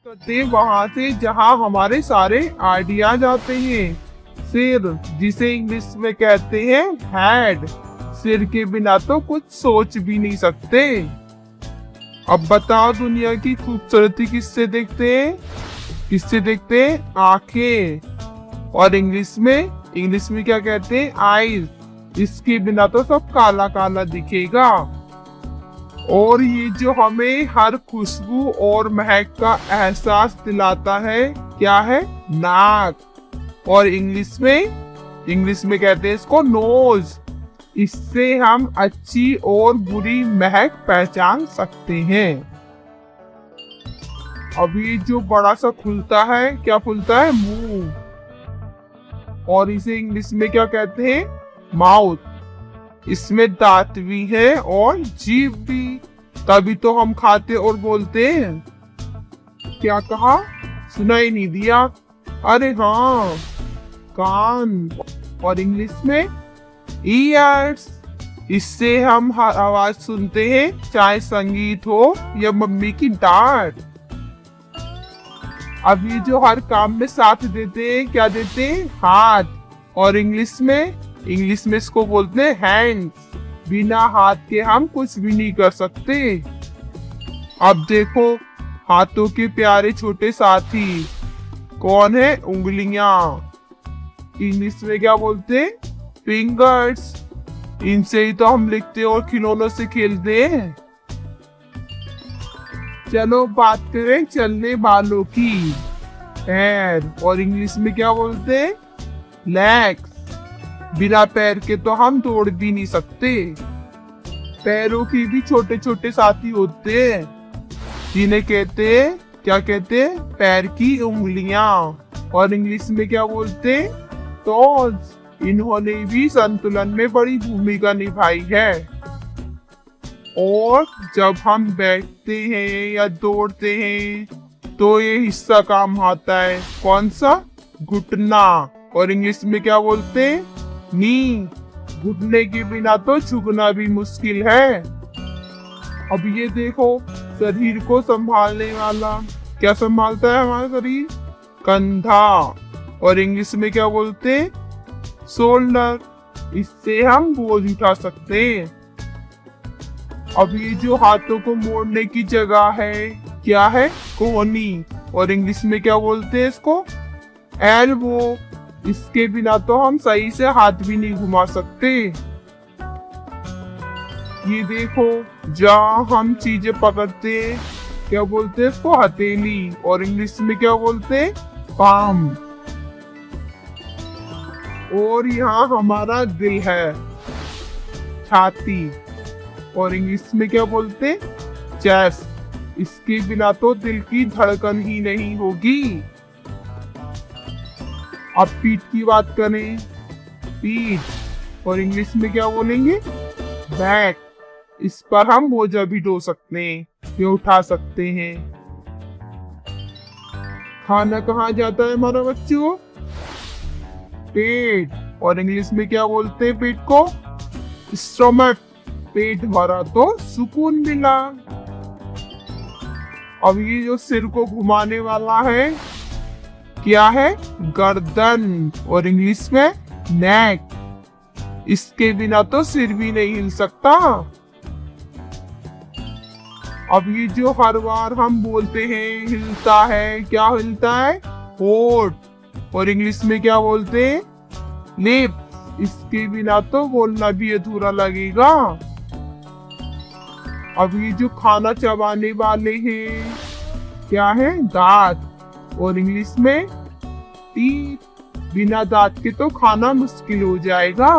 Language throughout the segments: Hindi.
करते वहां से जहां हमारे सारे आइडियाज आते हैं। सिर, जिसे इंग्लिश में कहते हैं हेड। सिर के बिना तो कुछ सोच भी नहीं सकते। अब बताओ, दुनिया की खूबसूरती किससे देखते हैं? किससे देखते हैं? आंखें। और इंग्लिश में क्या कहते हैं? आईज। इसके बिना तो सब काला काला दिखेगा। और ये जो हमें हर खुशबू और महक का एहसास दिलाता है, क्या है? नाक। और इंग्लिश में कहते हैं इसको नोज। इससे हम अच्छी और बुरी महक पहचान सकते हैं। अब ये जो बड़ा सा खुलता है, क्या खुलता है? मुंह। और इसे इंग्लिश में क्या कहते हैं? माउथ। इसमें दांत भी है और जीभ भी, तभी तो हम खाते और बोलते हैं। क्या कहा? सुना ही नहीं दिया? अरे हाँ, कान। और इंग्लिश में ईयर्स। इससे हम हर आवाज सुनते हैं, चाहे संगीत हो या मम्मी की डांट। अब ये जो हर काम में साथ देते हैं, क्या देते हैं? हाथ। और इंग्लिश में इसको बोलते हैं हैंड्स। बिना हाथ के हम कुछ भी नहीं कर सकते। अब देखो, हाथों के प्यारे छोटे साथी कौन है? उंगलियां। इंग्लिश में क्या बोलते हैं? फिंगर्स। इनसे ही तो हम लिखते और खिलौनों से खेलते हैं। चलो बात करें चलने वालों की। पैर। और इंग्लिश में क्या बोलते हैं? लेग्स। बिना पैर के तो हम दौड़ भी नहीं सकते। पैरों की भी छोटे छोटे साथी होते हैं, जिन्हें कहते हैं, क्या कहते हैं? पैर की उंगलियां। और इंग्लिश में क्या बोलते हैं? टोज। इन्होंने भी संतुलन में बड़ी भूमिका निभाई है। और जब हम बैठते हैं या दौड़ते हैं तो ये हिस्सा काम आता है। कौन सा? घुटना। और इंग्लिश में क्या बोलते हैं? नी। घुटने के बिना तो झुकना भी मुश्किल है। अब ये देखो, शरीर को संभालने वाला क्या संभालता है हमारा शरीर? कंधा। और इंग्लिश में क्या बोलते हैं? शोल्डर। इससे हम बोझ उठा सकते हैं। अब ये जो हाथों को मोड़ने की जगह है, क्या है? कोहनी। और इंग्लिश में क्या बोलते हैं इसको? एल्बो। इसके बिना तो हम सही से हाथ भी नहीं घुमा सकते। ये देखो, जहाँ हम चीजें पकड़ते हैं, क्या बोलते हैं इसको? हथेली। और इंग्लिश में क्या बोलते हैं? पाम। और यहाँ हमारा दिल है, छाती। और इंग्लिश में क्या बोलते हैं? चेस्ट। इसके बिना तो दिल की धड़कन ही नहीं होगी। अब पीठ की बात करें, पीठ। और इंग्लिश में क्या बोलेंगे? बैक। इस पर हम बोझा भी ढो सकते हैं, ये उठा सकते हैं। खाना कहाँ जाता है हमारा बच्चों? पेट। और इंग्लिश में क्या बोलते हैं पेट को? स्टमक। पेट भरा तो सुकून मिला। अब ये जो सिर को घुमाने वाला है, क्या है? गर्दन। और इंग्लिश में नेक। इसके बिना तो सिर भी नहीं हिल सकता। अब ये जो हर बार हम बोलते हैं हिलता है, क्या हिलता है? होठ। और इंग्लिश में क्या बोलते हैं? लिप। इसके बिना तो बोलना भी अधूरा लगेगा। अब ये जो खाना चबाने वाले हैं, क्या है? दांत। और इंग्लिश में टीथ। बिना दांत के तो खाना मुश्किल हो जाएगा।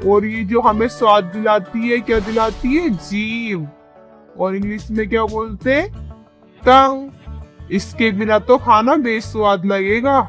और ये जो हमें स्वाद दिलाती है, क्या दिलाती है? जीभ। और इंग्लिश में क्या बोलते हैं? टंग। इसके बिना तो खाना बेस्वाद लगेगा।